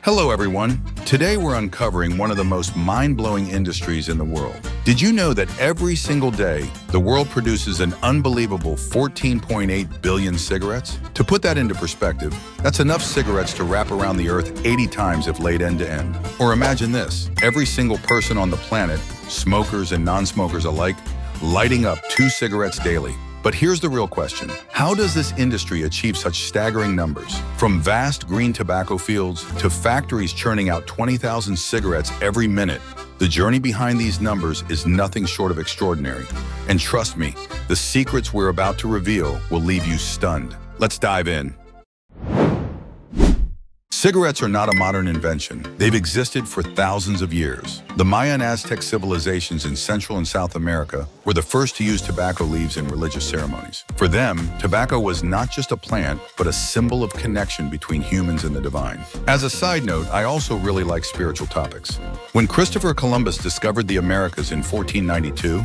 Hello everyone. Today we're uncovering one of the most mind-blowing industries in the world. Did you know that every single day, the world produces an unbelievable 14.8 billion cigarettes? To put that into perspective, that's enough cigarettes to wrap around the earth 80 times if laid end to end. Or imagine this, every single person on the planet, smokers and non-smokers alike, lighting up 2 cigarettes daily. But here's the real question. How does this industry achieve such staggering numbers? From vast green tobacco fields to factories churning out 20,000 cigarettes every minute, the journey behind these numbers is nothing short of extraordinary. And trust me, the secrets we're about to reveal will leave you stunned. Let's dive in. Cigarettes are not a modern invention. They've existed for thousands of years. The Maya and Aztec civilizations in Central and South America were the first to use tobacco leaves in religious ceremonies. For them, tobacco was not just a plant, but a symbol of connection between humans and the divine. As a side note, I also really like spiritual topics. When Christopher Columbus discovered the Americas in 1492,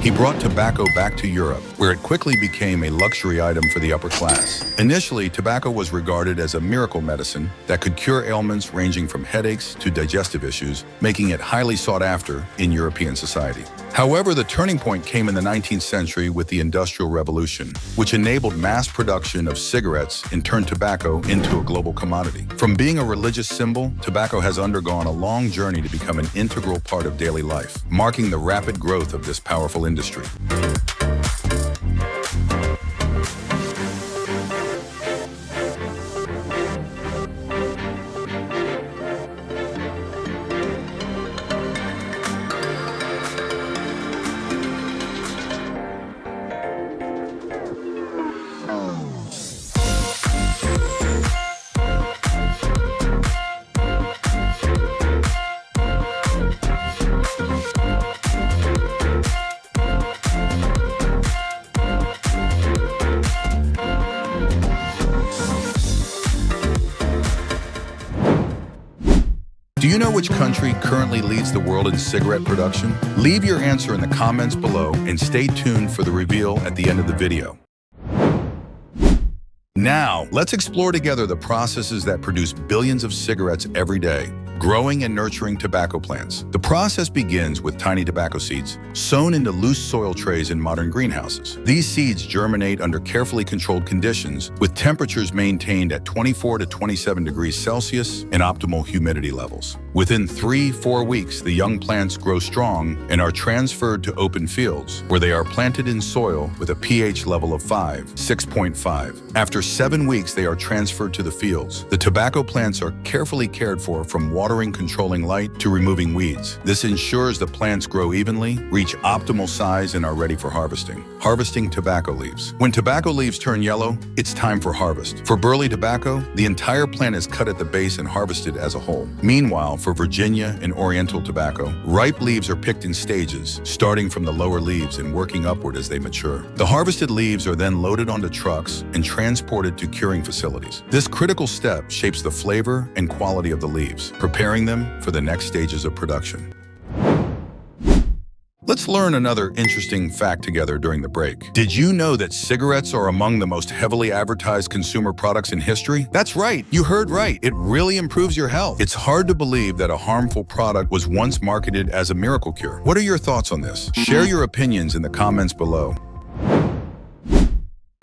he brought tobacco back to Europe, where it quickly became a luxury item for the upper class. Initially, tobacco was regarded as a miracle medicine that could cure ailments ranging from headaches to digestive issues, making it highly sought after in European society. However, the turning point came in the 19th century with the Industrial Revolution, which enabled mass production of cigarettes and turned tobacco into a global commodity. From being a religious symbol, tobacco has undergone a long journey to become an integral part of daily life, marking the rapid growth of this powerful industry. Do you know which country currently leads the world in cigarette production? Leave your answer in the comments below and stay tuned for the reveal at the end of the video. Now, let's explore together the processes that produce billions of cigarettes every day. Growing and nurturing tobacco plants. The process begins with tiny tobacco seeds sown into loose soil trays in modern greenhouses. These seeds germinate under carefully controlled conditions with temperatures maintained at 24 to 27 degrees Celsius and optimal humidity levels. Within 3-4 weeks, the young plants grow strong and are transferred to open fields, where they are planted in soil with a pH level of 6.5. After 7 weeks, they are transferred to the fields. The tobacco plants are carefully cared for from watering, controlling light, to removing weeds. This ensures the plants grow evenly, reach optimal size, and are ready for harvesting. Harvesting tobacco leaves. When tobacco leaves turn yellow, it's time for harvest. For burley tobacco, the entire plant is cut at the base and harvested as a whole. Meanwhile, for Virginia and Oriental tobacco, ripe leaves are picked in stages, starting from the lower leaves and working upward as they mature. The harvested leaves are then loaded onto trucks and transported to curing facilities. This critical step shapes the flavor and quality of the leaves, preparing them for the next stages of production. Let's learn another interesting fact together during the break. Did you know that cigarettes are among the most heavily advertised consumer products in history? That's right, you heard right. It really improves your health. It's hard to believe that a harmful product was once marketed as a miracle cure. What are your thoughts on this? Share your opinions in the comments below.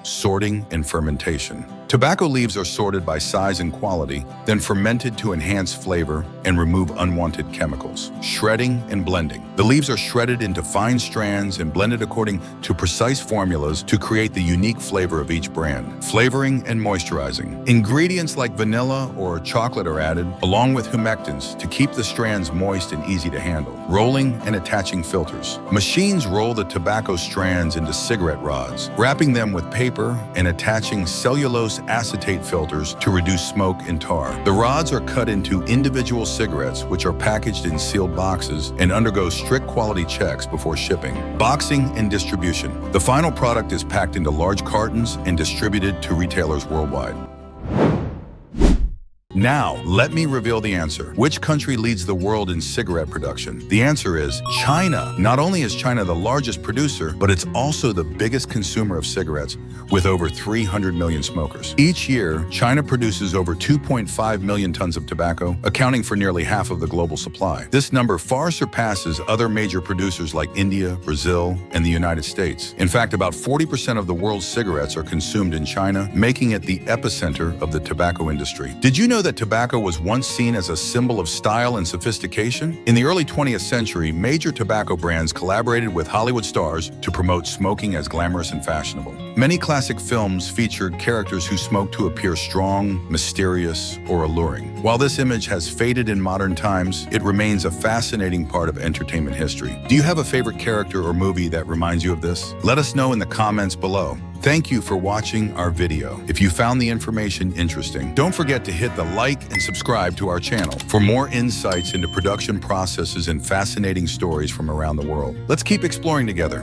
Sorting and fermentation. Tobacco leaves are sorted by size and quality, then fermented to enhance flavor and remove unwanted chemicals. Shredding and blending. The leaves are shredded into fine strands and blended according to precise formulas to create the unique flavor of each brand. Flavoring and moisturizing. Ingredients like vanilla or chocolate are added, along with humectants, to keep the strands moist and easy to handle. Rolling and attaching filters. Machines roll the tobacco strands into cigarette rods, wrapping them with paper and attaching cellulose acetate filters to reduce smoke and tar. The rods are cut into individual cigarettes, which are packaged in sealed boxes and undergo strict quality checks before shipping. Boxing and distribution. The final product is packed into large cartons and distributed to retailers worldwide. Now, let me reveal the answer. Which country leads the world in cigarette production? The answer is China. Not only is China the largest producer, but it's also the biggest consumer of cigarettes, with over 300 million smokers. Each year, China produces over 2.5 million tons of tobacco, accounting for nearly half of the global supply. This number far surpasses other major producers like India, Brazil, and the United States. In fact, about 40% of the world's cigarettes are consumed in China, making it the epicenter of the tobacco industry. Did you know that tobacco was once seen as a symbol of style and sophistication? In the early 20th century, major tobacco brands collaborated with Hollywood stars to promote smoking as glamorous and fashionable. Many classic films featured characters who smoked to appear strong, mysterious, or alluring. While this image has faded in modern times, it remains a fascinating part of entertainment history. Do you have a favorite character or movie that reminds you of this? Let us know in the comments below. Thank you for watching our video. If you found the information interesting, don't forget to hit the like and subscribe to our channel for more insights into production processes and fascinating stories from around the world. Let's keep exploring together.